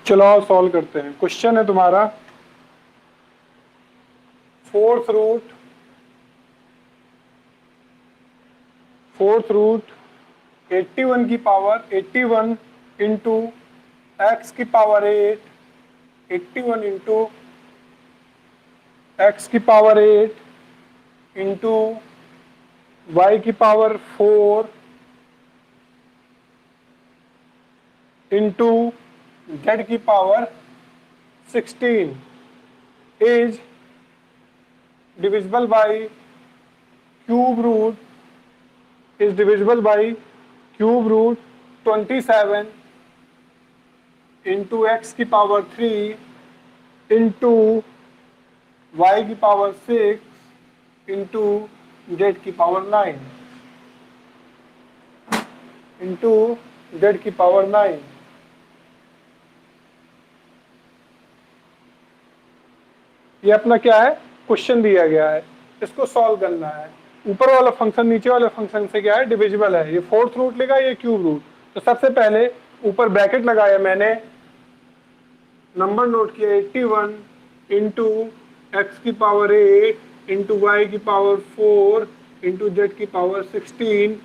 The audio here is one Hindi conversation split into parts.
चलो आओ सॉल्व करते हैं। क्वेश्चन है तुम्हारा फोर्थ रूट 81 की पावर 81 इंटू एक्स की पावर 8 81 इंटू एक्स की पावर 8 इंटू वाई की पावर 4 इंटू जेड की power 16 is divisible by cube root is divisible by cube root 27 into x की पावर 3 into y की पावर 6 into z की पावर 9 into z की पावर 9। ये अपना क्या है, क्वेश्चन दिया गया है, इसको सॉल्व करना है। ऊपर वाला फंक्शन नीचे वाले फंक्शन से क्या है, डिविजिबल है। ये फोर्थ रूट लेगा, ये क्यूब रूट। तो सबसे पहले ऊपर ब्रैकेट लगाया मैंने, नंबर नोट किया 81 इंटू एक्स की पावर 8 इंटू वाई की पावर 4 इंटू जेड की पावर 16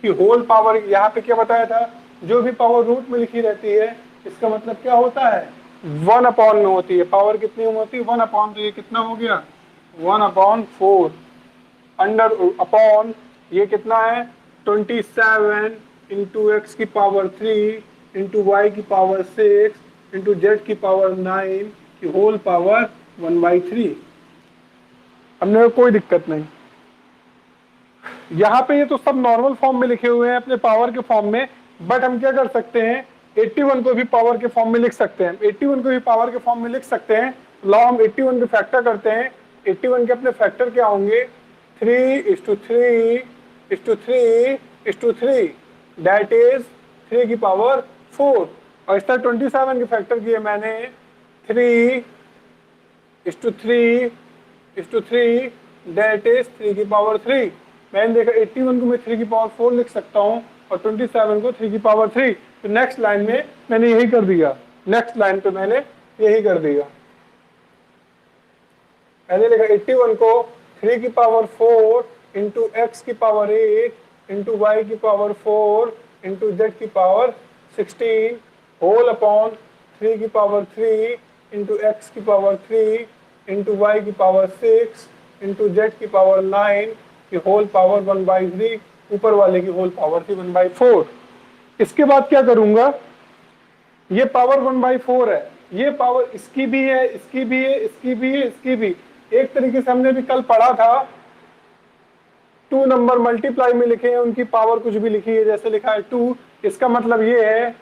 की होल पावर। यहाँ पे क्या बताया था, जो भी पावर रूट में लिखी रहती है इसका मतलब क्या होता है, 1/में होती है। पावर कितनी होती है, 1/। तो ये कितना हो गया, 1/4 अंडर अपॉन ये कितना है 27 इंटू एक्स की पावर 3 इंटू वाई की पावर 6 इंटू जेड की पावर 9 की होल पावर 1/3। हमने कोई दिक्कत नहीं। यहाँ पे ये तो सब नॉर्मल फॉर्म में लिखे हुए हैं अपने पावर के फॉर्म में, बट हम क्या कर सकते हैं, 81 को भी पावर के फॉर्म में लिख सकते हैं। 81 को भी पावर के फॉर्म में लिख सकते हैं। लाओ हम 81 के फैक्टर करते हैं। 81 के अपने फैक्टर क्या होंगे, 3:3:3:3 दैट इज 3 की पावर 4। और इस तरह 27 के फैक्टर किए मैंने 3:3:3 दैट इज 3 की पावर 3। मैंने देखा 81 को मैं 3 की पावर 4 लिख सकता हूँ और 27 को 3 की पावर 3। तो नेक्स्ट लाइन में मैंने यही कर दिया, नेक्स्ट लाइन पे मैंने यही कर दिया। मैंने लिखा 81 को 3 की पावर 4 इंटू एक्स की पावर 8 इंटू वाई की पावर 4 इंटू जेड की पावर 16 होल अपॉन 3 की पावर 3 इंटू एक्स की पावर 3 इंटू वाई की पावर 6 इंटू जेड की पावर 9 की होल पावर 1/3। ऊपर वाले की होल पावर थी 1/4। इसके बाद क्या करूंगा, ये पावर 1/4 है, ये पावर इसकी भी है, इसकी भी है, इसकी भी है, इसकी भी। एक तरीके से हमने भी कल पढ़ा था, 2 नंबर मल्टीप्लाई में लिखे हैं, उनकी पावर कुछ भी लिखी है, जैसे लिखा है 2। इसका मतलब ये है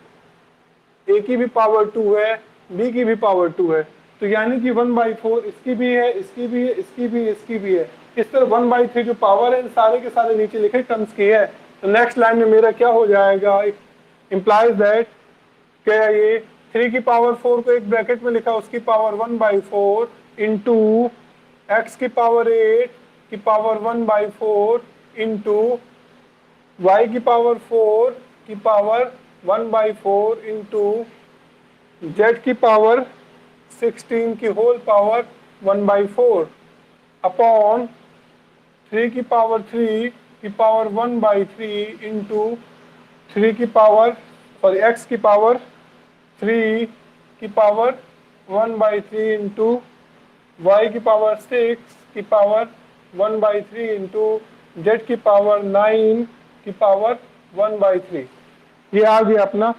ए की भी पावर 2 है, बी की भी पावर 2 है। तो यानी कि 1/4 इसकी भी है, इसकी भी है, इसकी भी है, इसकी भी है। इस तरह 1/3 जो पावर है सारे के सारे नीचे लिखे टर्म्स की है। तो नेक्स्ट लाइन में मेरा क्या हो जाएगा, इंप्लाइज दैट क्या, ये 3 की पावर 4 को एक ब्रैकेट में लिखा, उसकी पावर 1/4 इंटू एक्स की पावर 8 की पावर 1/4 इंटू वाई की पावर 4 की पावर 1/4 इंटू जेड की पावर 16 की होल पावर 1/4 अपॉन 3 की पावर 3 की पावर 1/3 इंटू 3 की पावर सॉरी एक्स की पावर 3 की पावर 1/3 इंटू वाई की पावर 6 की पावर 1/3 इंटू जेड की पावर 9 की पावर 1/3। ये आ गया अपना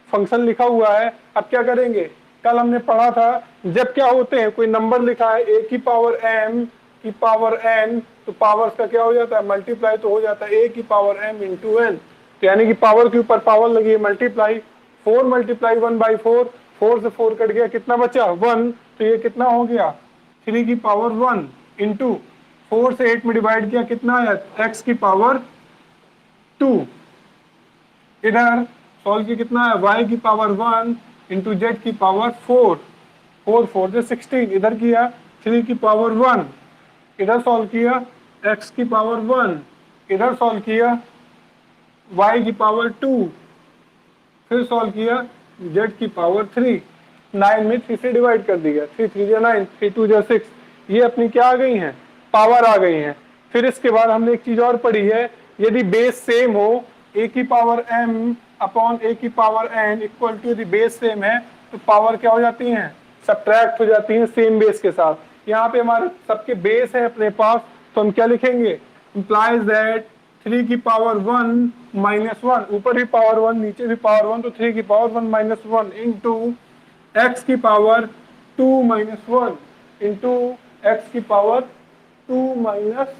फंक्शन लिखा हुआ है। अब क्या करेंगे, कल हमने पढ़ा था जब क्या होते हैं, कोई नंबर लिखा है ए की पावर m की पावर n, तो पावर्स का क्या हो जाता है, मल्टीप्लाई तो हो जाता है ए की पावर m इंटू n। तो यानी कि पावर के ऊपर पावर लगी है, मल्टीप्लाई। 4 मल्टीप्लाई 1/4, 4 से 4 कट गया, कितना बचा 1। तो ये कितना हो गया 3 की पावर 1 इंटू 4 से 8 में डिवाइड किया, कितना आया x की पावर 2। इधर सॉल्व किया, कितना है y की पावर 1 इंटू जेड की पावर 4, 4 4 से 16। इधर किया 3 की पावर 1, इधर सॉल्व किया x की पावर 1, इधर सॉल्व किया y की पावर 2, फिर सॉल्व किया z की पावर 3। 9 में 3 से डिवाइड कर दिया, 3 3 जा 9, 3 2 जा 6, ये अपनी क्या आ गई हैं, पावर आ गई हैं। फिर इसके बाद हमने एक चीज और पढ़ी है, यदि बेस सेम हो, a की पावर m अपॉन a की पावर n इक्वल टू, यदि बेस सेम है तो पावर क्या हो जाती हैं, सब्ट्रैक्ट हो जाती हैं सेम बेस के साथ। यहाँ पे हमारे सबके बेस है अपने पास, तो हम क्या लिखेंगे, implies that 3 की पावर 1 माइनस 1, ऊपर भी पावर 1 नीचे भी पावर 1, तो 3 की पावर 1 माइनस 1 इंटू एक्स की पावर 2 माइनस 1 इंटू एक्स की पावर 2 माइनस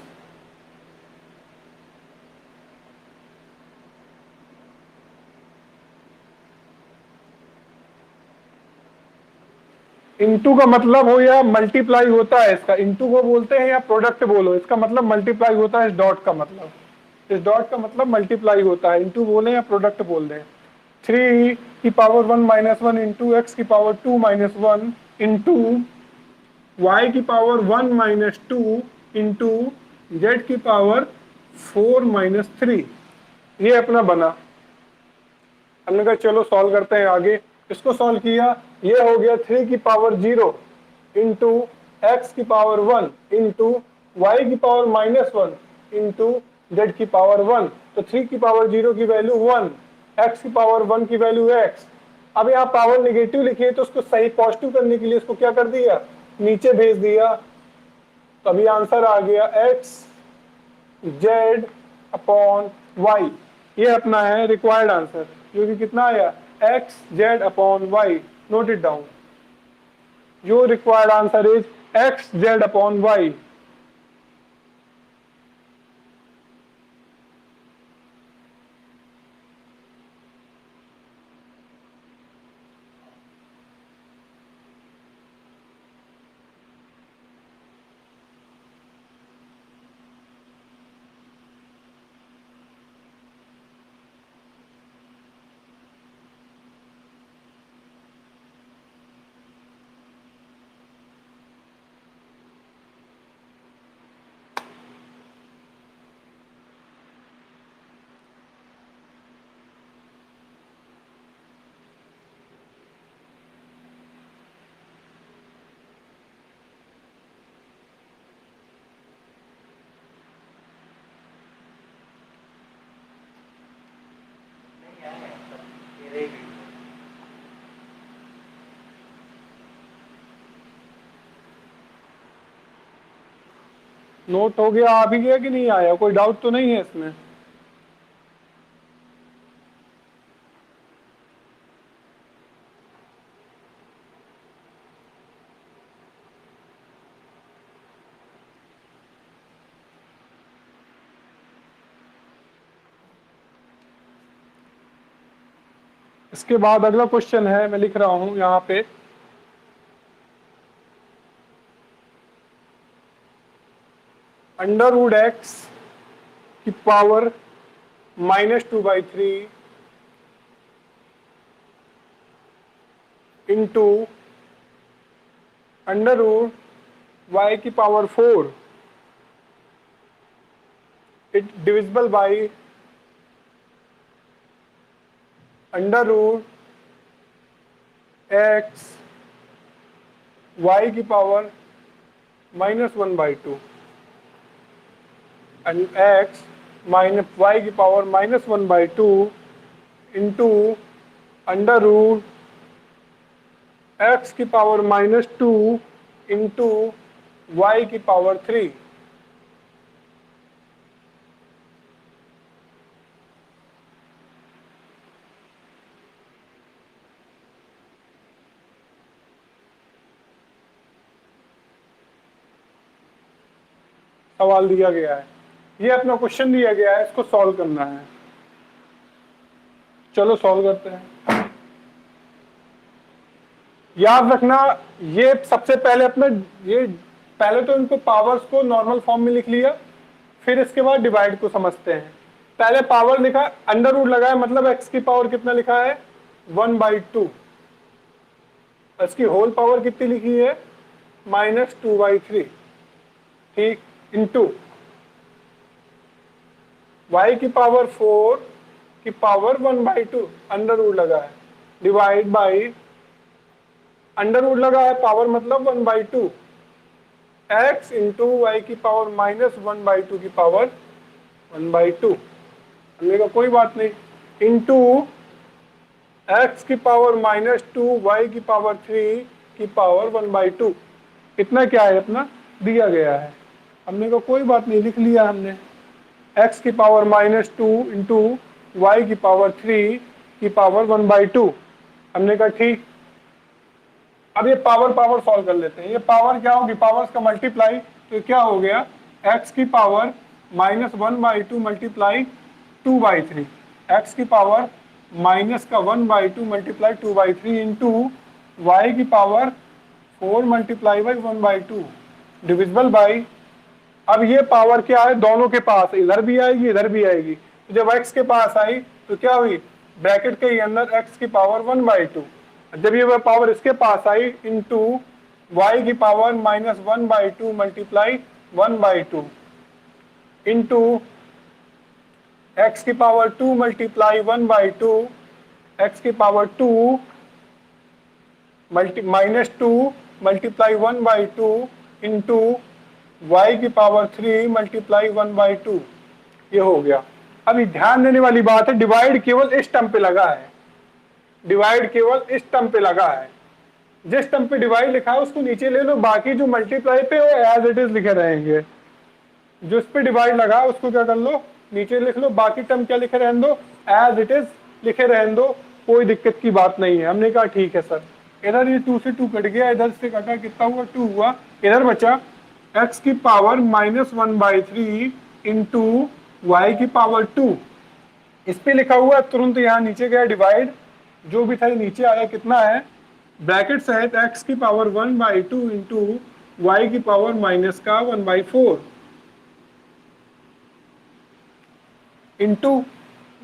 इंटू का मतलब हो या मल्टीप्लाई होता है, इसका इंटू को बोलते हैं या प्रोडक्ट बोलो, इसका मतलब मल्टीप्लाई होता है। इस डॉट का मतलब, इस डॉट का मतलब मल्टीप्लाई होता है, इंटू बोले या प्रोडक्ट बोल दें। 3 की पावर 1 माइनस 1 इंटू एक्स की पावर 2 माइनस 1 इंटू वाई की पावर 1 माइनस 2 इंटू जेड की पावर 4 माइनस 3, ये अपना बना। हमने कहा चलो सॉल्व करते हैं आगे। इसको सॉल्व किया, ये हो गया 3 की पावर 0 इंटू एक्स की पावर 1 इंटू वाई की पावर माइनस 1 इंटू जेड की पावर 1। तो 3 की पावर 0 की वैल्यू 1, एक्स की पावर 1 की वैल्यू x। अब यहाँ पावर नेगेटिव लिखी है, तो उसको सही पॉजिटिव करने के लिए इसको क्या कर दिया, नीचे भेज दिया। तो अभी आंसर आ गया x जेड अपॉन वाई, ये अपना है रिक्वायर्ड आंसर, जो कि कितना आया, X Z upon Y. Note it down, your required answer is x z upon y। Note हो गया, आ भी गया कि नहीं आया, कोई डाउट तो नहीं है इसमें। इसके बाद अगला क्वेश्चन है, मैं लिख रहा हूं यहाँ पे, अंडर रूट एक्स की power -2/3 into under root Y की power 4, it divisible by under root X Y की power -1/2 and x minus Y की power -1/2 into under root X की पावर -2 इंटू वाई की पावर 3। सवाल दिया गया है, ये अपना क्वेश्चन दिया गया है, इसको सॉल्व करना है। चलो सॉल्व करते हैं। याद रखना, ये सबसे पहले अपना, ये पहले तो इनको पावर्स को नॉर्मल फॉर्म में लिख लिया, फिर इसके बाद डिवाइड को समझते हैं। पहले पावर लिखा, अंडर रूट लगाया, मतलब एक्स की पावर कितना लिखा है, 1/2। इसकी होल पावर कितनी लिखी है, -2/3, ठीक, इंटू y की पावर 4 की पावर 1/2, अंडर रूट लगा है, डिवाइड बाई अंडर रूट लगा है, पावर मतलब 1/2, x इंटू वाई की पावर माइनस 1/2 की पावर 1/2, हमने कहा कोई बात नहीं, इंटू x की पावर -2 वाई की पावर 3 की पावर 1/2, इतना क्या है अपना दिया गया है। हमने कहा कोई बात नहीं, लिख लिया हमने, x की पावर -2 इंटू वाई की पावर 3 की पावर 1/2, हमने कहा ठीक। अब ये पावर पावर सॉल्व कर लेते हैं, ये पावर क्या होगी, पावर्स का मल्टीप्लाई, तो क्या हो गया, x की पावर -1/2 मल्टीप्लाई 2/3, x की पावर माइनस का 1/2 मल्टीप्लाई 2/3 इंटू वाई की power 4 multiply by 1/2 divisible by, अब ये पावर क्या है, दोनों के पास, इधर भी आएगी इधर भी आएगी, तो जब x के पास आई तो क्या हुई, ब्रैकेट के अंदर x की पावर 1/2, जब ये पावर इसके पास आई इंटू वाई की पावर -1/2 मल्टीप्लाई 1/2 इंटू x की पावर 2 मल्टीप्लाई 1/2, x की पावर 2 -2 मल्टीप्लाई 1/2 इंटू y की पावर 3 मल्टीप्लाई 1/2, ये हो गया। अभी ध्यान देने वाली बात है, डिवाइड केवल इस टर्म पे लगा है, डिवाइड केवल इस टर्म पे लगा है, जिस टर्म पे डिवाइड लिखा है उसको नीचे ले लो, बाकी जो मल्टीप्लाई पे वो एज इट इज लिखे रहेंगे, जो इस पे डिवाइड लगा उसको क्या कर लो, नीचे लिख लो, बाकी टर्म क्या लिखे रहने दो, एज इट इज लिखे रहने दो, कोई दिक्कत की बात नहीं है। हमने कहा ठीक है सर, इधर ये 2 से 2 कट गया, इधर से कटा, कितना हुआ 2 हुआ, इधर बचा x की पावर -1/3 इंटू वाई की पावर 2, इस पे लिखा हुआ तुरंत यहाँ नीचे गया डिवाइड, जो भी था नीचे आया, कितना है, ब्रैकेट सहित x की पावर 1/2 इंटू वाई की पावर माइनस का 1/4 इंटू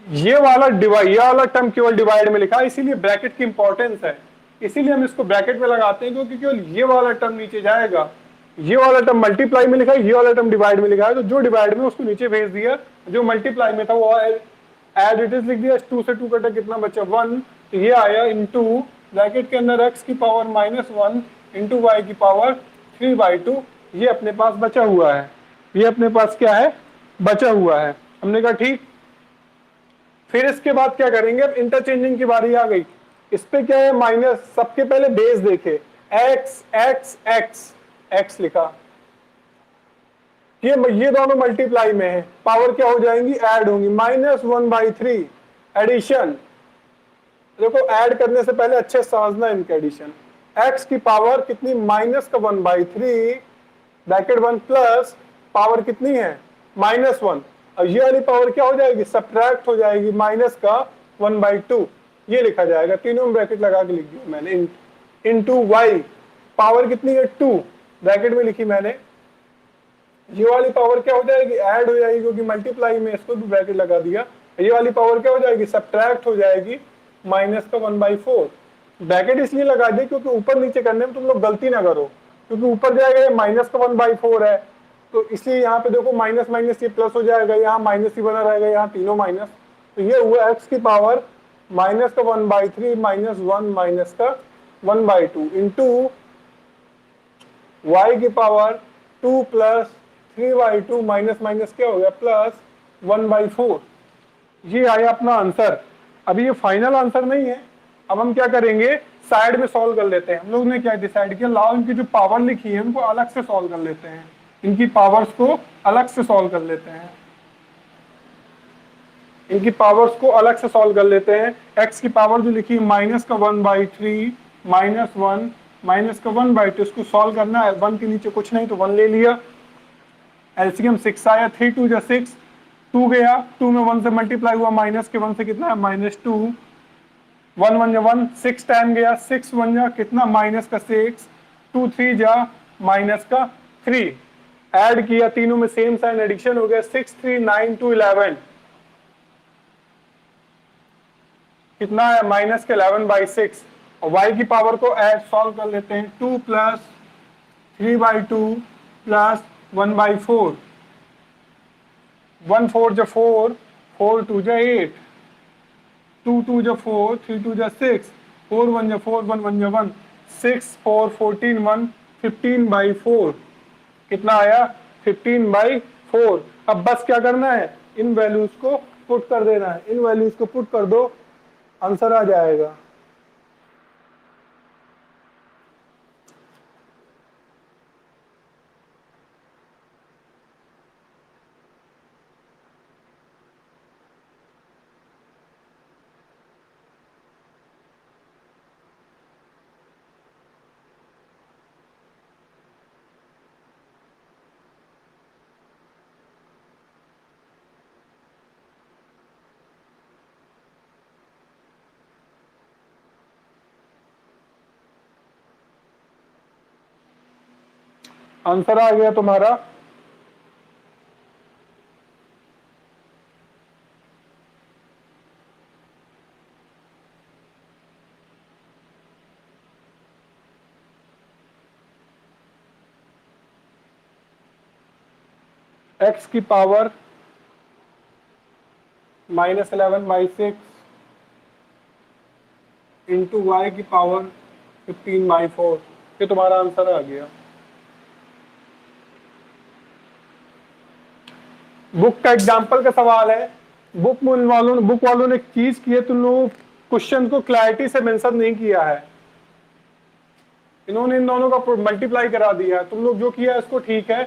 ये वाला डिवाइड, ये वाला टर्म केवल डिवाइड में लिखा है, इसीलिए ब्रैकेट की इंपॉर्टेंस है, इसीलिए हम इसको ब्रैकेट में लगाते हैं, क्योंकि केवल ये वाला टर्म नीचे जाएगा, ये वाला टर्म मल्टीप्लाई में लिखा है, ये वाला टर्म डिवाइड में लिखा है, तो जो डिवाइड में उसको नीचे भेज दिया, जो मल्टीप्लाई में था वो एज इट इज लिख दिया, 2 से 2 कटा, कितना बचा 1, तो ये आया इंटू ब्रैकेट के अंदर x की पावर -1 इंटू वाई की पावर 3/2, ये अपने पास बचा हुआ है, ये अपने पास क्या है, बचा हुआ है। हमने कहा ठीक, फिर इसके बाद क्या करेंगे, अब इंटरचेंजिंग की बारी आ गई, इस पे क्या है माइनस, सबके पहले बेस देखे, x x x x लिखा, ये दोनों मल्टीप्लाई में है, पावर क्या हो जाएंगी, ऐड होंगी, -1/3 एडिशन, देखो ऐड करने से पहले अच्छे समझना इनके एडिशन, x की पावर कितनी, -1/3 ब्रैकेट 1 प्लस पावर कितनी है -1, और ये वाली पावर क्या हो जाएगी, सब्ट्रैक्ट हो जाएगी माइनस का 1/2, ये लिखा जाएगा, तीनों में ब्रैकेट लगा के लिख दिया मैंने, इंटू वाई पावर कितनी है 2, ब्रैकेट में लिखी मैंने, ये वाली पावर क्या हो जाएगी, ऐड हो जाएगी, क्योंकि मल्टीप्लाई में इसको भी ब्रैकेट लगा दिया, ये वाली पावर क्या हो जाएगी, सब्ट्रैक्ट हो जाएगी माइनस का 1/4, ब्रैकेट इसलिए लगा दिया क्योंकि ऊपर नीचे करने में तुम लोग गलती ना करो, क्योंकि ऊपर जाएगा ये माइनस का 1/4 है, तो इसलिए यहाँ पे देखो माइनस माइनस ये प्लस हो जाएगा, यहाँ माइनस ही बना रहेगा, यहाँ तीनों माइनस, तो ये हुआ x की पावर माइनस का 1/3 -1 माइनस का 1/2 इंटू y की पावर 2 प्लस 3/2 माइनस माइनस क्या हो गया प्लस 1/4, ये आया अपना आंसर। अभी ये फाइनल आंसर नहीं है, अब हम क्या करेंगे, साइड में सॉल्व कर लेते हैं। हम लोग ने क्या डिसाइड किया, लाओ इनकी जो पावर लिखी है उनको अलग से सॉल्व कर लेते हैं, इनकी पावर्स को अलग से सॉल्व कर लेते हैं, इनकी पावर्स को अलग से सॉल्व कर लेते हैं। x की पावर जो लिखी माइनस का 1/3 -1 माइनस का 1/2, इसको सॉल्व करना है, 1 के नीचे कुछ नहीं तो 1 ले लिया, एलसीएम 6 आया, 3 2 जा 6, 2 गया, 2 में 1 से मल्टीप्लाई हुआ, माइनस के 1 से कितना है -2, 1 1 जा 1, 6 टाइम गया, 6 1 जा कितना माइनस का 6, 2 3 जा माइनस का 3, ऐड किया, तीनों में सेम साइन एडिशन हो गया, 6 3 9 2 11, कितना है माइनस के 11/6, और y की पावर को ऐड सॉल्व कर लेते हैं, 2 प्लस 3/2 प्लस 1/4, 1 4 जा 4, 4 2 जा 8, 2 2 जा 4, 3 2 जा 6, 4 1 जा 4, 1 1 जा 1, 6 4 14 1 15/4 कितना आया 15/4। अब बस क्या करना है, इन वैल्यूज को पुट कर देना है, इन वैल्यूज को पुट कर दो, आंसर आ जाएगा। आंसर आ गया तुम्हारा। x की पावर -11/6 इंटू वाई की पावर 15/4, ये तुम्हारा आंसर आ गया। बुक का एग्जाम्पल का सवाल है। बुक वालों ने एक चीज की है, तुम लोग क्वेश्चन को क्लैरिटी से मेंशन नहीं किया है, इन्होंने इन दोनों का मल्टीप्लाई करा दिया है। तुम लोग जो किया है उसको ठीक है,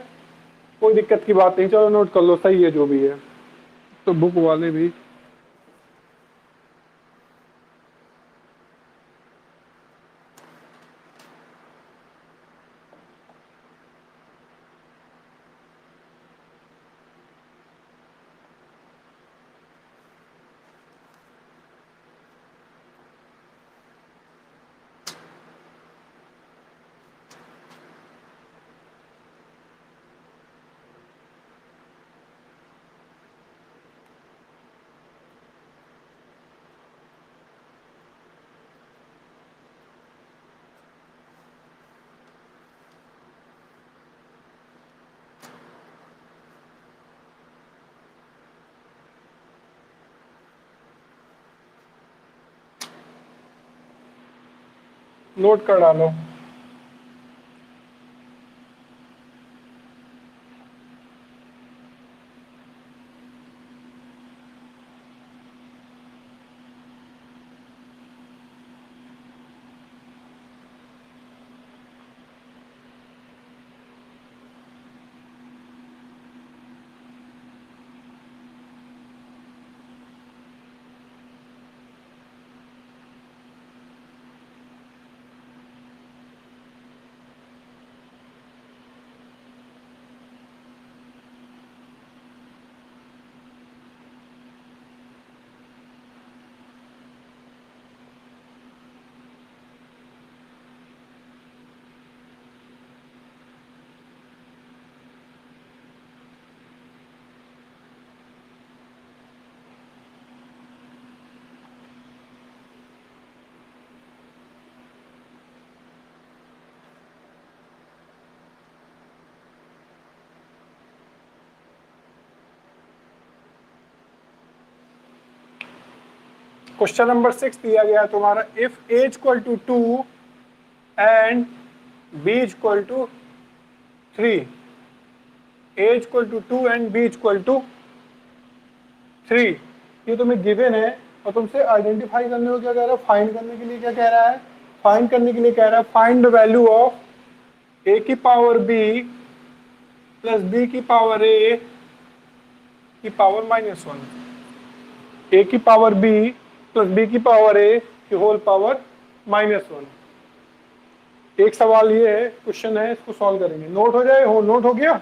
कोई दिक्कत की बात नहीं, चलो नोट कर लो, सही है जो भी है। तो बुक वाले भी नोट कर डालो। क्वेश्चन नंबर 6 दिया गया है तुम्हारा, if a equal to 2 and b equal to 3, a equal to 2 and b equal to 3, ये तुम्हें गिवन है और तुमसे आइडेंटिफाई करने को क्या कह रहा है, फाइंड करने के लिए क्या कह रहा है, फाइंड करने के लिए कह रहा है find the value of a की पावर b प्लस b की पावर a की पावर -1, a की पावर b प्लस b की पावर a की होल पावर -1। एक सवाल ये है, क्वेश्चन है, इसको सॉल्व करेंगे। नोट हो जाए, नोट हो गया।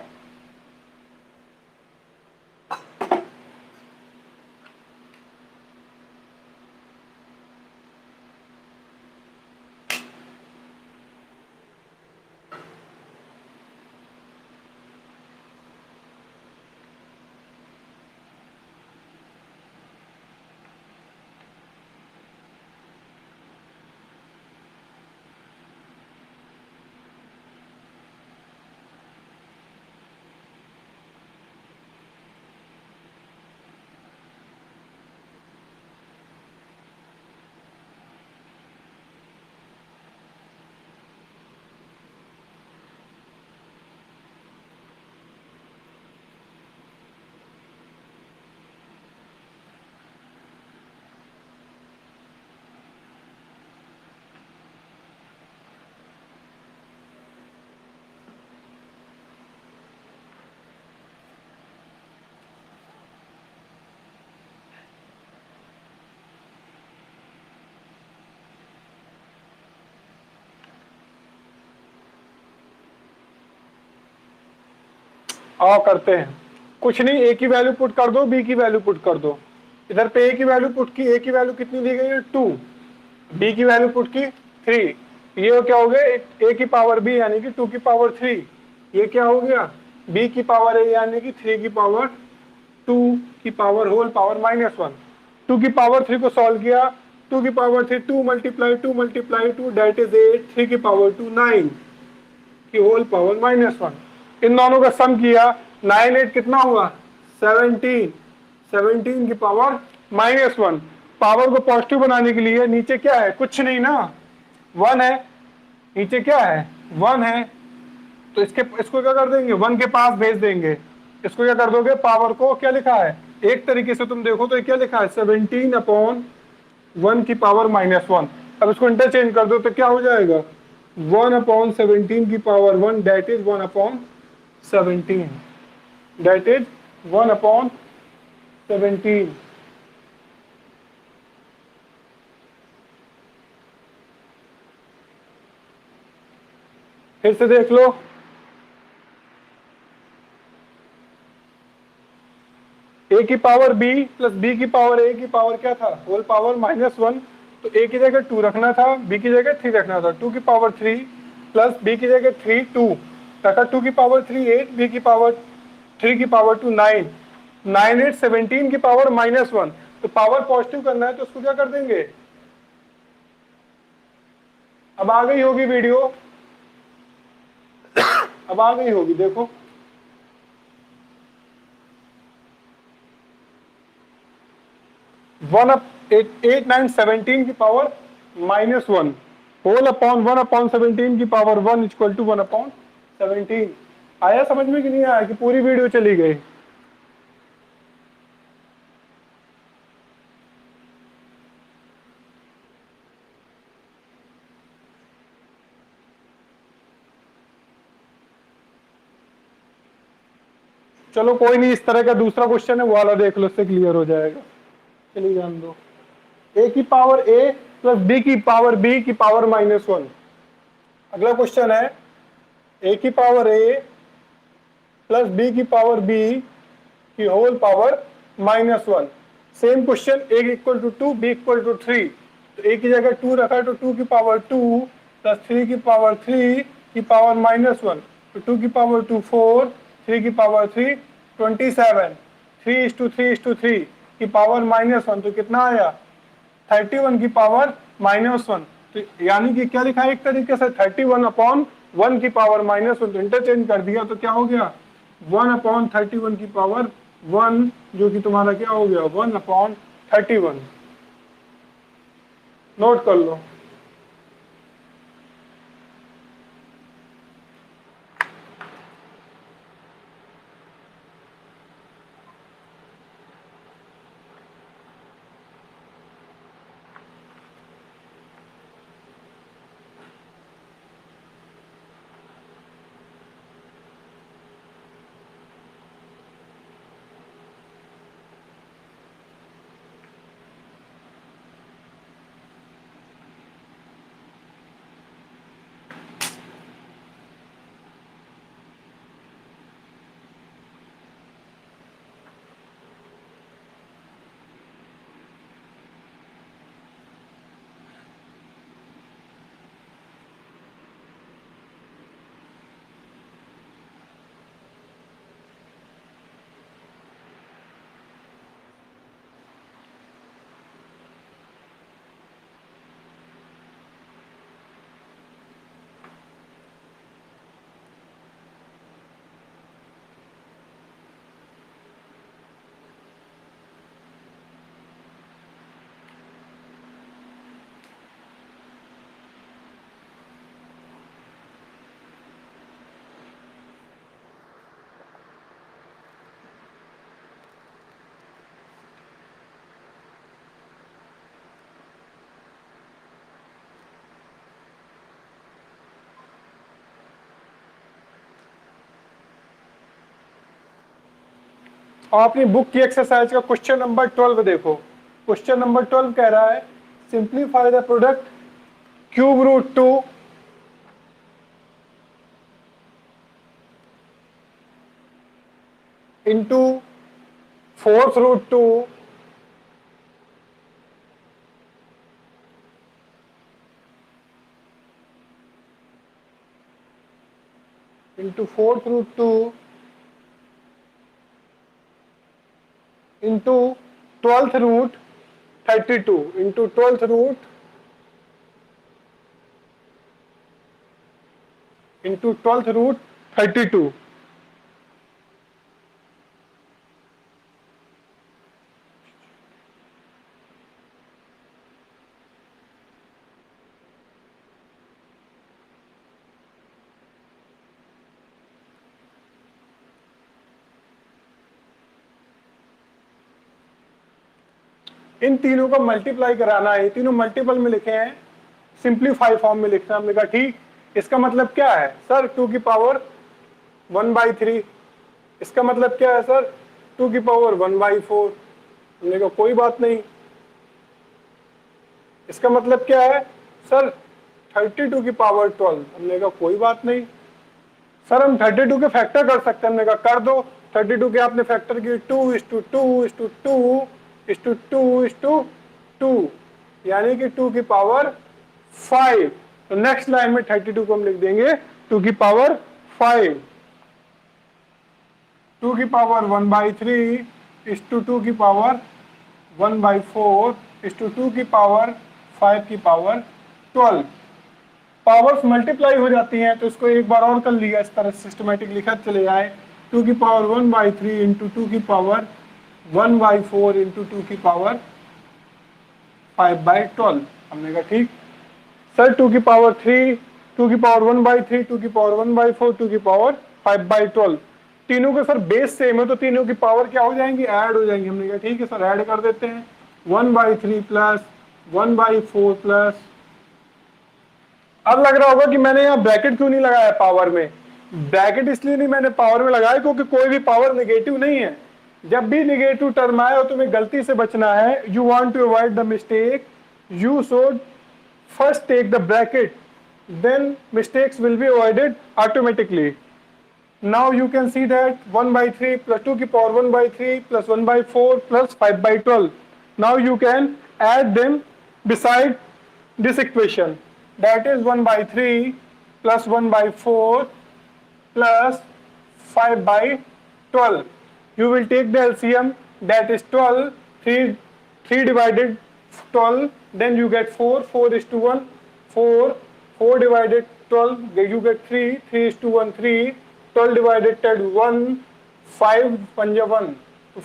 आओ करते हैं। कुछ नहीं, ए की वैल्यू पुट कर दो, बी की वैल्यू पुट कर दो। इधर पे ए की वैल्यू पुट की, ए की वैल्यू कितनी दी गई है 2, बी की वैल्यू पुट की 3, ये क्या हो गया ए की पावर बी यानी कि 2 की पावर 3, ये क्या हो गया बी की पावर ए यानी कि 3 की पावर 2 की पावर होल पावर -1। 2 की पावर 3 को सॉल्व किया, 2 की पावर 3 2 मल्टीप्लाई 2 दैट इज 8, 3 की पावर 2 9 की होल पावर -1। इन दोनों का सम किया, 9 8 कितना हुआ 17, 17 की पावर -1। पावर को पॉजिटिव बनाने के लिए नीचे क्या है, कुछ नहीं ना, 1 है, नीचे क्या है 1 है, तो इसको क्या कर देंगे 1 के पास भेज देंगे। इसको क्या कर दोगे, पावर को क्या लिखा है, एक तरीके से तुम देखो तो क्या लिखा है 17/1 की पावर -1। अब इसको इंटरचेंज कर दो तो क्या हो जाएगा 1/17 की power 1 that is 1/17, that is 1/17। फिर से देख लो, ए की पावर बी प्लस बी की पावर ए की पावर क्या था होल पावर -1, तो ए की जगह 2 रखना था, बी की जगह 3 रखना था। 2 की पावर 3 प्लस बी की जगह 3 2 रखा, 2 की पावर 3 8, बी की पावर 3 की पावर 2 9, 9 8 17 की पावर -1। तो पावर पॉजिटिव करना है तो उसको क्या कर देंगे, अब आ गई होगी वीडियो, अब आ गई होगी देखो, 8 9 17 की पावर -1 होल अपॉन 1/17 की पावर 1 इक्वल टू 1/17। आया समझ में कि नहीं आया कि पूरी वीडियो चली गई। चलो कोई नहीं, इस तरह का दूसरा क्वेश्चन है वो वाला देख लो, उससे क्लियर हो जाएगा। चलिए जान दो, ए की पावर ए प्लस बी की पावर बी की पावर -1। अगला क्वेश्चन है ए की पावर ए प्लस बी की पावर बी की whole power -1। Same question, A equal to 2 B equal to 3, तो ए की जगह 2 रखा तो 2 की पावर 2 प्लस 3 की पावर 3 की पावर -1, तो 2 की पावर 2 4, 3 की पावर 3 27, 3:3:3 की पावर -1, तो कितना आया 31 की पावर -1। तो यानी कि क्या लिखा है एक तरीके से 31/1 की पावर -1, तो इंटरचेंज कर दिया तो क्या हो गया 1/31 की पावर 1, जो कि तुम्हारा क्या हो गया 1/31। नोट कर लो। और अपनी बुक की एक्सरसाइज का क्वेश्चन नंबर 12 देखो। क्वेश्चन नंबर 12 कह रहा है simplify the product cube root 2 . Into fourth root 2 into fourth root 2 into 12th root 32 into 12th root into 12th root 32. इन तीनों को मल्टीप्लाई कराना है, तीनों मल्टीपल में लिखे हैं, सिंप्लीफाई फॉर्म में लिखना। हमने कहा ठीक, इसका मतलब क्या है सर? 2 की पावर 1/3। इसका मतलब क्या है सर? 2 की पावर 1/4। हमने कहा कोई बात नहीं। इसका मतलब क्या है सर? 32 की पावर 12। हमने कहा कोई बात नहीं सर, हम 32 के फैक्टर कर सकते हैं। हमने कहा कर दो। 32 के आपने फैक्टर की 2:2:2:2:2:2, यानी कि 2 की पावर 5। तो नेक्स्ट लाइन में 32 को हम लिख देंगे 2 की पावर 5। 2 की पावर 1/3 इस टू 2 की पावर 1/4 इस टू 2 की पावर 5 की पावर 12। पावर्स मल्टीप्लाई हो जाती हैं, तो इसको एक बार और कर लिया, इस तरह सिस्टमेटिक लिखा चले जाए। 2 की पावर 1/3 इंटू 2 की पावर 1/4 इंटू 2 की पावर 5/12। हमने कहा ठीक सर, 2 की पावर 3, 2 की पावर 1/3, 2 की पावर 1/4, 2 की पावर 5/12। तीनों के सर बेस सेम है, तो तीनों की पावर क्या हो जाएंगी? ऐड हो जाएंगी। हमने कहा ठीक है सर, ऐड कर देते हैं। 1/3 प्लस 1/4 प्लस, अब लग रहा होगा कि मैंने यहाँ ब्रैकेट क्यों नहीं लगाया पावर में। ब्रैकेट इसलिए नहीं मैंने पावर में लगाया क्योंकि कोई भी पावर नेगेटिव नहीं है। जब भी नेगेटिव टर्म आए और तुम्हें गलती से बचना है, you want to avoid the mistake, you should first take the bracket, then mistakes will be avoided automatically. Now you can see that 1/3 plus 2 की power 1/3 plus 1/4 plus 5/12. Now you can add them beside this equation. That is 1/3 plus 1/4 plus 5/12. You will take the LCM, that is 12, 3 divided 12, then you get 4, 4:1, 4, 4 divided 12, then you get 3, 3:1, 3, 12 divided 10, 1, 5 पंजा 1,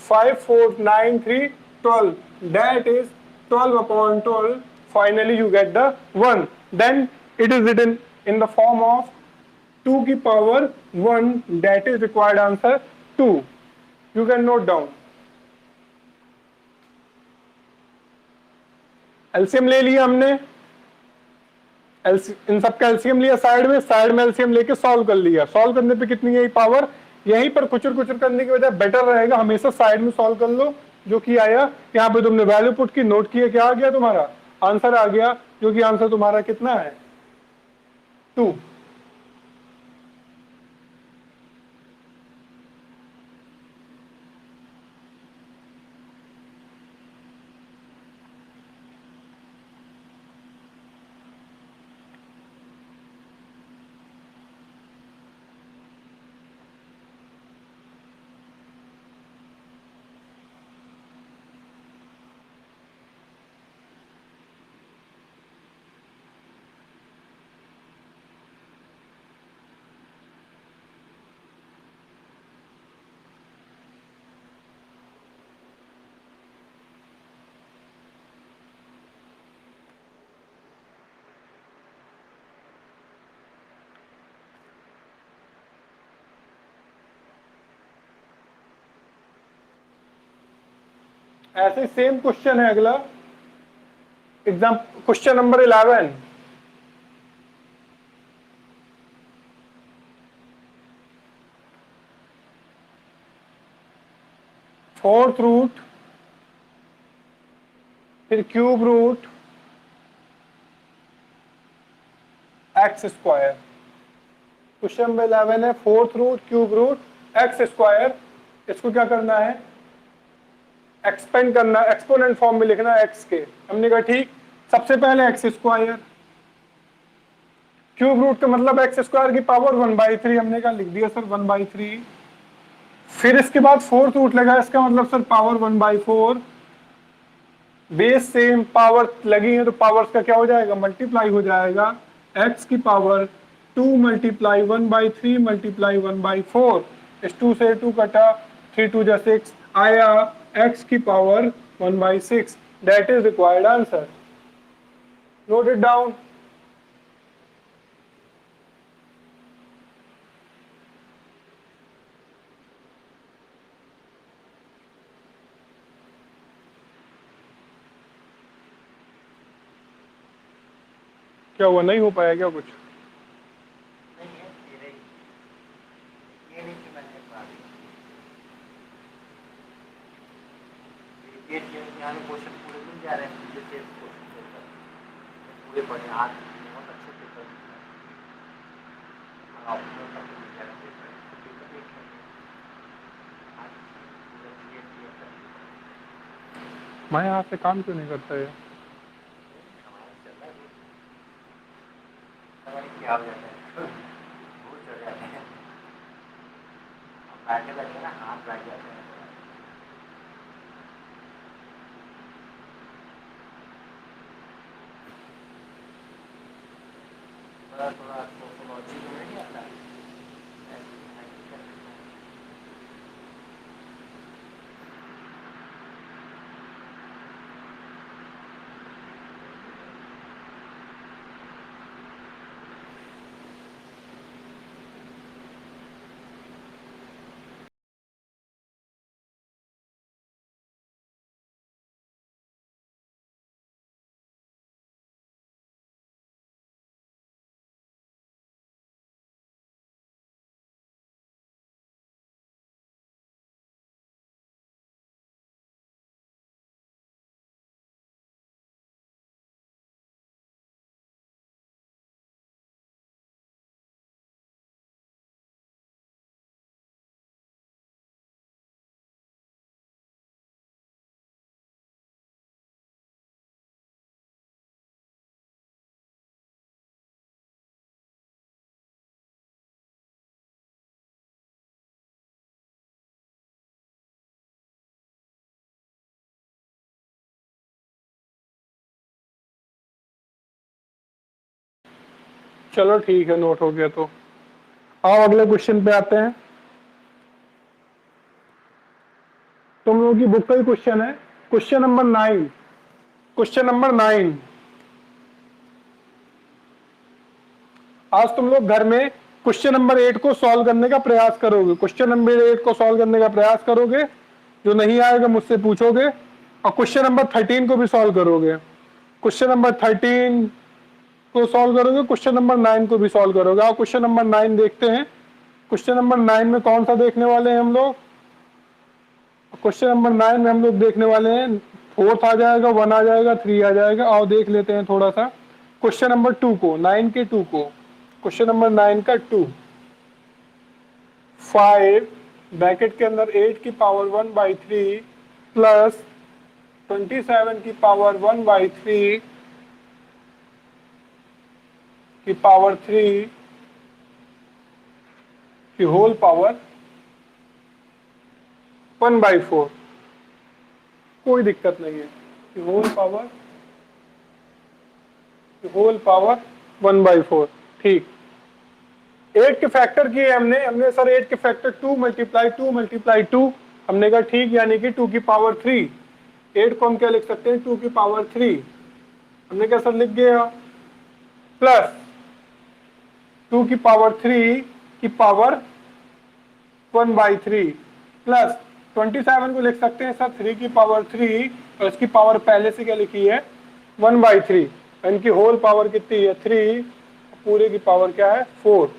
5, 4, 9, 3, 12, that is 12 upon 12, finally you get the 1, then it is written in the form of 2 की power 1, that is required answer 2. You can note down. LCM ले लिया हमने, इन सब का एलसीएम लिया साइड में एलसीएम लेके सॉल्व कर लिया। सॉल्व करने पे कितनी है पावर? यहीं पर कुचर कुचर करने की वजह बेटर रहेगा हमेशा साइड में सॉल्व कर लो। जो कि आया यहाँ पे तुमने वैल्यू पुट की, नोट किया, क्या आ गया तुम्हारा आंसर? आ गया, जो कि आंसर तुम्हारा कितना है? 2। ऐसे सेम क्वेश्चन है अगला, exam question number 11। Fourth root, फिर cube root X square. Question number 11 है fourth root cube root X square. इसको क्या करना है, एक्सपेंड करना, एक्सपोनेंट फॉर्म में लिखना एक्स के। हमने कहा ठीक, सबसे पहले एक्स स्क्वायर, क्यूब रूट का मतलब एक्स स्क्वायर की पावर 1/3, हमने कहा लिख दिया सर 1/3। फिर इसके बाद फोर्थ रूट लगा, इसका मतलब sir power 1/4। Base same, power लगी है तो पावर्स का क्या हो जाएगा, मल्टीप्लाई हो जाएगा। एक्स की पावर 2 मल्टीप्लाई 1/3 मल्टीप्लाई 1/4, इस 2 से 2 कटा, 3 2 जा 6 आया, एक्स की power 1/6। That is required answer. Note it down. क्या हुआ, नहीं हो पाया क्या कुछ? क्वेश्चन पूरे मिल जा रहे हैं, पूरे पढ़े आज बहुत अच्छे पेपर मैं यहाँ से काम क्यों नहीं करता है? क्या हो जाता है, भूल चढ़ जाते हैं, बैठे बैठे ना हाथ बैठ जाते हैं। थोड़ा सोशोलॉजी में नहीं आता है। चलो ठीक है, नोट हो गया तो आओ अगले क्वेश्चन पे आते हैं। तुम लोगों की बुक का ही क्वेश्चन है, क्वेश्चन नंबर 9। क्वेश्चन नंबर 9, आज तुम लोग घर में क्वेश्चन नंबर 8 को सॉल्व करने का प्रयास करोगे। क्वेश्चन नंबर 8 को सॉल्व करने का प्रयास करोगे, जो नहीं आएगा मुझसे पूछोगे, और क्वेश्चन नंबर 13 को भी सॉल्व करोगे। क्वेश्चन नंबर 13 को सॉल्व करोगे, क्वेश्चन नंबर 9 को भी सॉल्व करोगे। आओ क्वेश्चन नंबर 9 देखते हैं। क्वेश्चन नंबर 9 में कौन सा देखने वाले हैं हम लोग? क्वेश्चन नंबर 9 में हम लोग देखने वाले हैं 4 आ जाएगा, 1 आ जाएगा, 3 आ जाएगा। आओ देख लेते हैं थोड़ा सा क्वेश्चन नंबर 2 को, 9 के 2 को। क्वेश्चन नंबर 9 का 2, 5 ब्रैकेट के अंदर 8 की पावर 1/3 प्लस 27 की पावर 1/3 की पावर 3 की होल पावर 1/4। कोई दिक्कत नहीं है, की होल पावर 1/4। ठीक, 8 के फैक्टर किए हमने सर 8 के फैक्टर 2 मल्टीप्लाई 2 मल्टीप्लाई 2। हमने कहा ठीक, यानी कि 2 की पावर 3। 8 को हम क्या लिख सकते हैं, 2 की पावर 3। हमने क्या सर लिख गया, प्लस 2 की पावर 3 की पावर 1/3 प्लस 27 को लिख सकते हैं सर 3 की पावर 3, और इसकी पावर पहले से क्या लिखी है 1/3। इनकी होल पावर कितनी है 3, पूरे की पावर क्या है 4।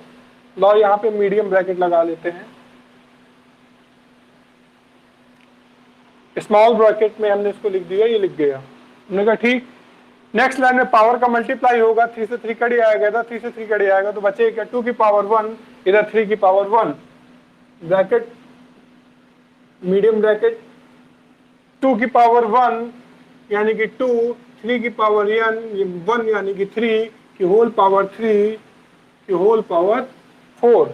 लो यहाँ पे मीडियम ब्रैकेट लगा लेते हैं, स्मॉल ब्रैकेट में हमने इसको लिख दिया, ये लिख गया। हमने कहा ठीक, नेक्स्ट लाइन में पावर का मल्टीप्लाई होगा, 3 से 3 कड़ी आएगा, इधर 3 से 3 कड़ी आएगा, तो बचेगा 2 की पावर 1, इधर 3 की पावर 1। ब्रैकेट मीडियम ब्रैकेट 2 की पावर 1 यानी कि 2, 3 की पावर n 1 यानी कि 3 की होल पावर 3 की होल पावर 4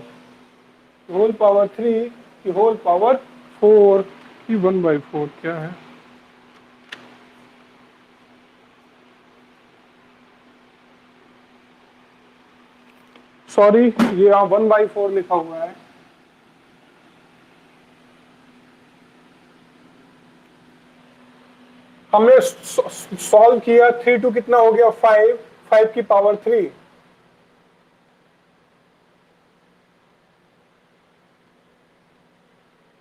होल पावर 3 की होल पावर 4 की 1/4 क्या है? सॉरी, ये यहाँ 1/4 लिखा हुआ है। हमने सॉल्व किया, 3 2 कितना हो गया? 5, 5 की पावर 3।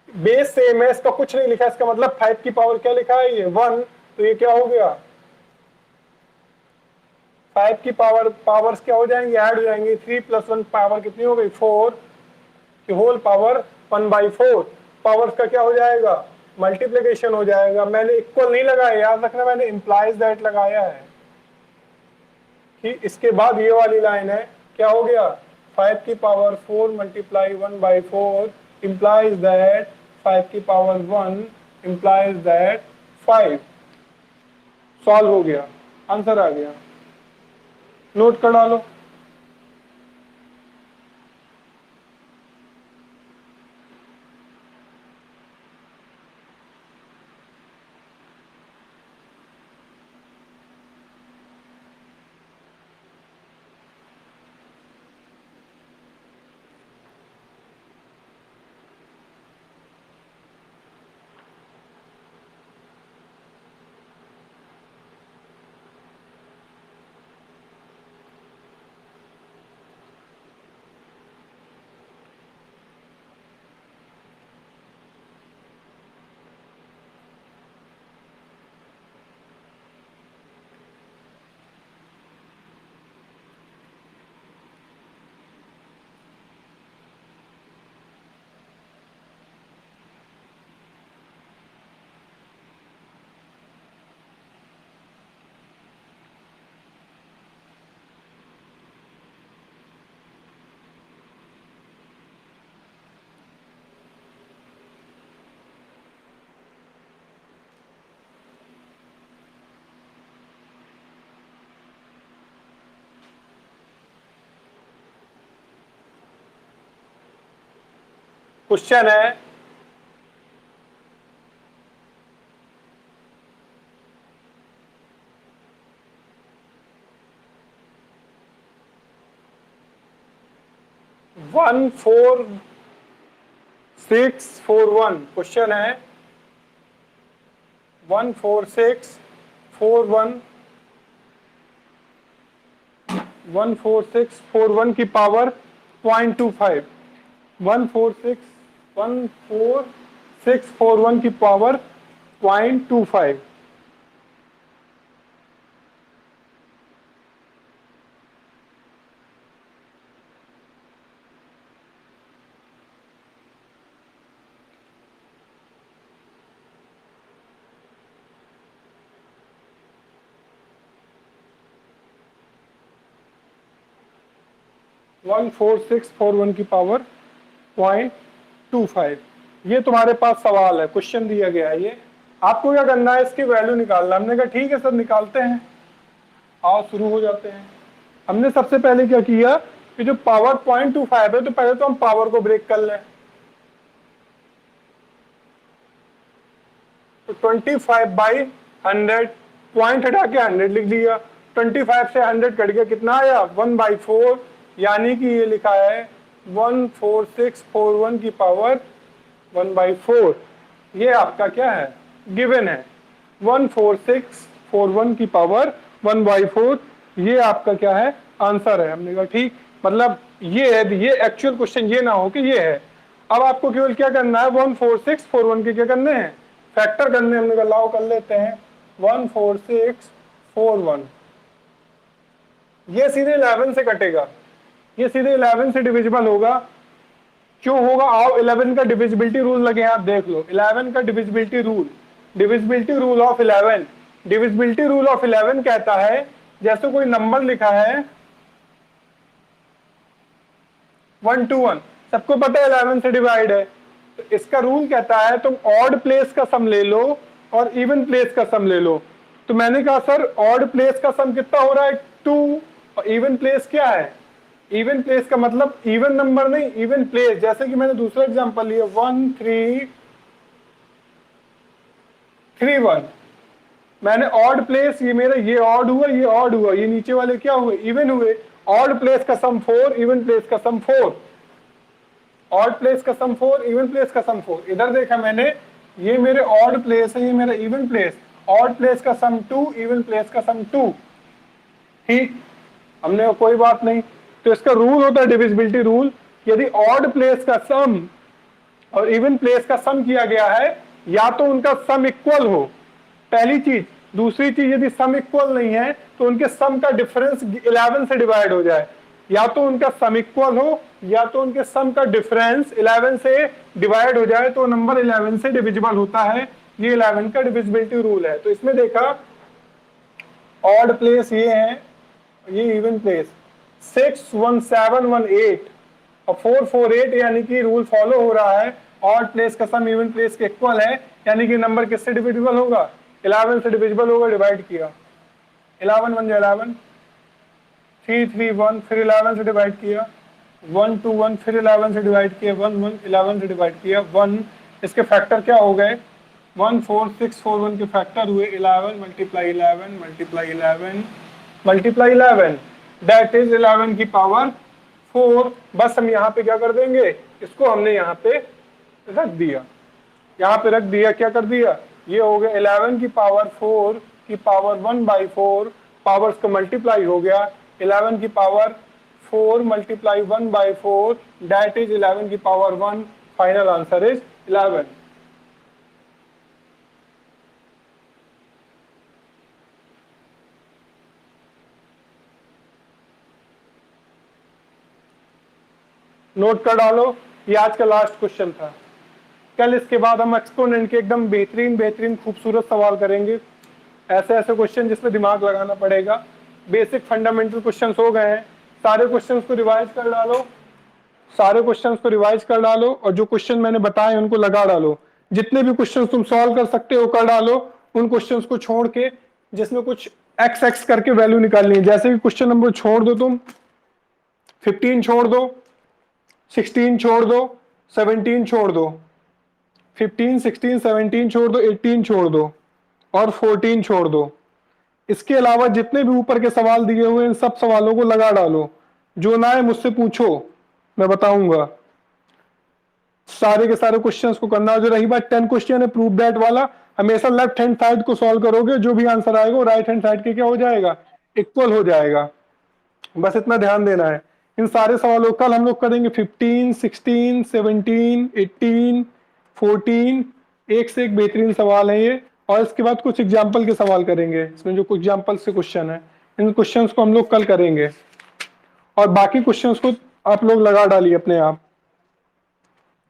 बेस सेम है, इसका कुछ नहीं लिखा, इसका मतलब 5 की पावर क्या लिखा है? ये 1, तो ये क्या हो गया? 5 की पावर्स क्या हो जाएंगे? ऐड हो जाएंगे। 3 + 1 पावर कितनी हो गई? 4 की होल पावर 1/4। पावर्स का क्या हो जाएगा? मल्टीप्लिकेशन हो जाएगा। मैंने इक्वल नहीं लगाया, याद रखना, मैंने इम्प्लाइज दैट लगाया है कि इसके बाद ये वाली लाइन है। क्या हो गया? 5 की पावर 4 मल्टीप्लाई 1/4 implies that 5 की पावर 1 implies that 5। सॉल्व हो गया, आंसर आ गया। नोट कर डालो। क्वेश्चन है, one four six four one. Question है 14641 14641 की पावर 0.25। 14641 की पावर 0.25। वन 14641 की पावर 0.25। ये तुम्हारे पास सवाल है, क्वेश्चन दिया गया है। ये आपको क्या करना है? इसकी वैल्यू निकालना। हमने कहा ठीक है सर, निकालते हैं, आओ शुरू हो जाते हैं। हमने सबसे पहले क्या किया कि जो पावर 0.25 है, तो पहले तो हम पावर को ब्रेक कर लें। तो 25/100, पॉइंट हटा के 100 लिख दिया। 25 से 100 कट गया, कितना आया? 1/4, यानी कि ये लिखा है 14641 की पावर 1/4। ये आपका क्या है? गिवन है 14641 की पावर 1/4। ये आपका क्या है? आंसर है। हमने कहा ठीक, मतलब ये है, ये एक्चुअल क्वेश्चन ये ना हो कि ये है। अब आपको केवल क्या करना है? 14641 के क्या करने हैं? फैक्टर करने हैं। हमने कहा लाओ कर लेते हैं। 14641 ये सीधे 11 से कटेगा, ये सीधे 11 से डिविजिबल होगा। क्यों होगा? आओ 11 का डिविजिबिलिटी रूल लगे, आप देख लो। 11 का divisibility rule, divisibility rule of 11, divisibility rule of 11 कहता है जैसे कोई नंबर लिखा है 1 to 1, सबको पता है 11 से डिवाइड है, तो इसका रूल कहता है तुम ऑड प्लेस का सम ले लो और इवन प्लेस का सम ले लो। तो मैंने कहा सर ऑड प्लेस का सम कितना हो रहा है 2 और इवन प्लेस क्या है, इवन प्लेस का मतलब इवन नंबर नहीं इवन प्लेस। जैसे कि मैंने दूसरा एग्जांपल लिया 1 3 3 1, मैंने ऑड प्लेस, ये मेरा ये ऑड हुआ ये ऑड हुआ, ये नीचे वाले क्या हुए इवन हुए। ऑड प्लेस का सम 4, इवन प्लेस का सम 4, ऑड प्लेस का सम 4, इवन प्लेस का सम 4। इधर देखा मैंने ये मेरे ऑड प्लेस है ये मेरा इवन प्लेस, ऑड प्लेस का सम 2, इवन प्लेस का सम 2। ठीक, हमने कोई बात नहीं। तो इसका रूल होता है डिविजिबिलिटी रूल, यदि ऑड प्लेस का सम और इवन प्लेस का सम किया गया है या तो उनका सम इक्वल हो, पहली चीज। दूसरी चीज यदि सम इक्वल नहीं है तो उनके सम का डिफरेंस 11 से डिवाइड हो जाए, या तो उनका सम इक्वल हो या तो उनके सम का डिफरेंस 11 से डिवाइड हो जाए तो नंबर 11 से डिविजिबल होता है। ये 11 का डिविजिबिलिटी रूल है। तो इसमें देखा ऑड प्लेस ये है, ये इवन प्लेस 6 1 7 1 8 और 4 4 8, यानी कि रूल फॉलो हो रहा है। ऑड प्लेस का सम इवन प्लेस के इक्वल है, यानी कि नंबर किससे डिविजिबल होगा 11 से डिविजिबल होगा। डिवाइड किया 11 1 11, 3 3 1, फिर 11 से डिवाइड किया 1 2 1, फिर 11 से डिवाइड किया 1 1, 11 से डिवाइड किया 1। इसके फैक्टर क्या हो गए 1 4 6 4 1 के फैक्टर हुए 11 multiply 11 multiply 11 multiply 11, that is 11 की पावर 4। बस हम यहाँ पे क्या कर देंगे, इसको हमने यहाँ पे रख दिया, यहाँ पे रख दिया, क्या कर दिया, ये हो गया 11 की पावर 4 की पावर 1/4, पावर्स को मल्टीप्लाई हो गया 11 की पावर 4 मल्टीप्लाई 1/4, दैट इज 11 की power 1। Final answer is 11। Note कर डालो, ये आज का लास्ट क्वेश्चन था। कल इसके बाद हम एक्सपोनेंट के एकदम बेहतरीन खूबसूरत सवाल करेंगे, ऐसे ऐसे क्वेश्चन जिसमें दिमाग लगाना पड़ेगा। बेसिक फंडामेंटल क्वेश्चंस हो गए हैं, सारे क्वेश्चंस को रिवाइज कर डालो, सारे क्वेश्चंस को रिवाइज कर डालो और जो क्वेश्चन मैंने बताए उनको लगा डालो। जितने भी क्वेश्चन तुम सॉल्व कर सकते हो कर डालो, उन क्वेश्चंस को छोड़ के जिसमें कुछ एक्स एक्स करके वैल्यू निकालनी है। जैसे कि क्वेश्चन नंबर छोड़ दो, तुम 15 छोड़ दो, 16 छोड़ दो, 17 छोड़ दो, 15 16 17 छोड़ दो, 18 छोड़ दो और 14 छोड़ दो। इसके अलावा जितने भी ऊपर के सवाल दिए हुए इन सब सवालों को लगा डालो, जो ना है मुझसे पूछो, मैं बताऊंगा। सारे के सारे क्वेश्चंस को करना। जो रही बात 10 क्वेश्चन है प्रूव दैट वाला, हमेशा लेफ्ट हैंड साइड को सॉल्व करोगे, जो भी आंसर आएगा वो राइट हैंड साइड के क्या हो जाएगा, इक्वल हो जाएगा। बस इतना ध्यान देना है। इन सारे सवालों कल हम लोग करेंगे 15 16 17 18 14, एक से एक बेहतरीन सवाल है ये। और इसके बाद कुछ एग्जाम्पल के सवाल करेंगे, इसमें जो कुछ एग्जाम्पल से क्वेश्चन है इन क्वेश्चंस को हम लोग कल करेंगे। और बाकी क्वेश्चंस को आप लोग लगा डालिए अपने आप,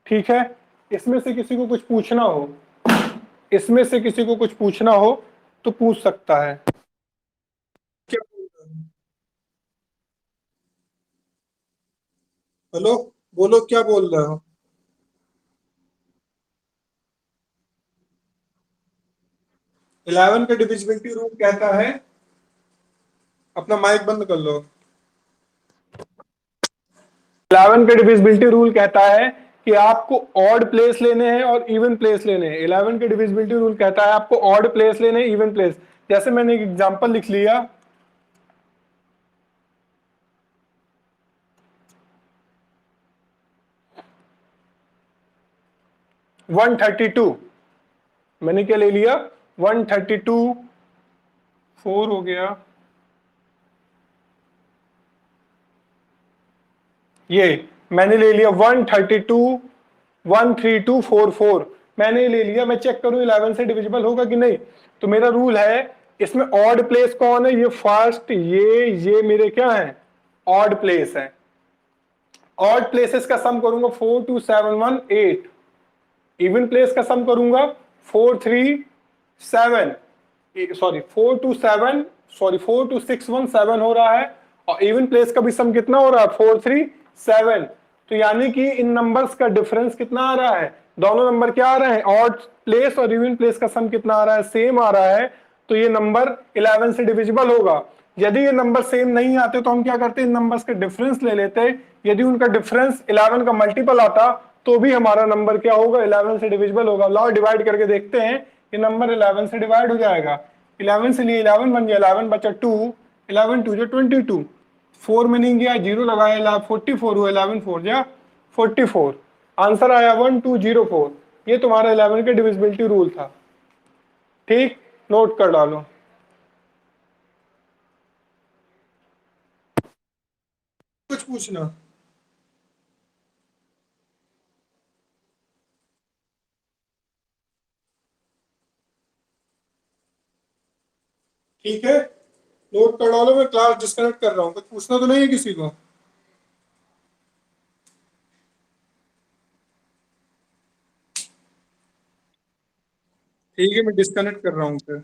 ठीक है। इसमें से किसी को कुछ पूछना हो, इसमें से किसी को कुछ पूछना हो तो पूछ सकता है। क्या बोल रहे हो? हेलो, बोलो क्या बोल रहे हो। 11 का डिविजिबिलिटी रूल कहता है, अपना माइक बंद कर लो। 11 का डिविजिबिलिटी रूल कहता है कि आपको ऑड प्लेस लेने हैं और इवन प्लेस लेने हैं। 11 का डिविजिबिलिटी रूल कहता है आपको ऑड प्लेस लेने हैं, इवन प्लेस। जैसे मैंने एक एग्जांपल लिख लिया, वन 32, मैंने क्या ले लिया 132, 4 हो गया, ये मैंने ले लिया 132 13244, मैंने ले लिया। मैं चेक करूं 11 से डिविजिबल होगा कि नहीं। तो मेरा रूल है, इसमें ऑड प्लेस कौन है, ये फर्स्ट, ये मेरे क्या है, ऑड प्लेस है। ऑड प्लेसेस का सम करूंगा 4 2 7 1 8, इवन प्लेस का सम करूंगा 4 3 7, सॉरी 4 2 7, सॉरी 4 2 6 1 7 हो रहा है। और इवन प्लेस का भी सम कितना हो रहा है 4 3 7। तो यानी कि इन नंबर्स का डिफरेंस कितना आ रहा है दोनों नंबर क्या आ रहे हैं, ऑड प्लेस और इवन प्लेस का सम कितना आ रहा है, सेम आ रहा है, तो ये नंबर 11 से डिविजिबल होगा। यदि ये नंबर सेम नहीं आते तो हम क्या करते, इन नंबर्स के डिफरेंस ले लेते, यदि उनका डिफरेंस 11 का मल्टीपल आता तो भी हमारा नंबर क्या होगा, 11 से डिविजिबल होगा। लाओ डिवाइड करके देखते हैं, ये नंबर 11 से डिवाइड हो जाएगा, 11 से लिए 11 बन गया, 11 बचा 2, 11 2 जो 22, 4 में नहीं गया, 0 लगाया, 44 हुआ, 11 4 जा 44, आंसर आया 1204। ये तुम्हारा 11 के डिविजिबिलिटी रूल था। ठीक, नोट कर डालो। कुछ पूछना? ठीक है, नोट कर डालो, मैं क्लास डिस्कनेक्ट कर रहा हूँ। कुछ पूछना तो नहीं है किसी को? ठीक है, मैं डिस्कनेक्ट कर रहा हूँ फिर।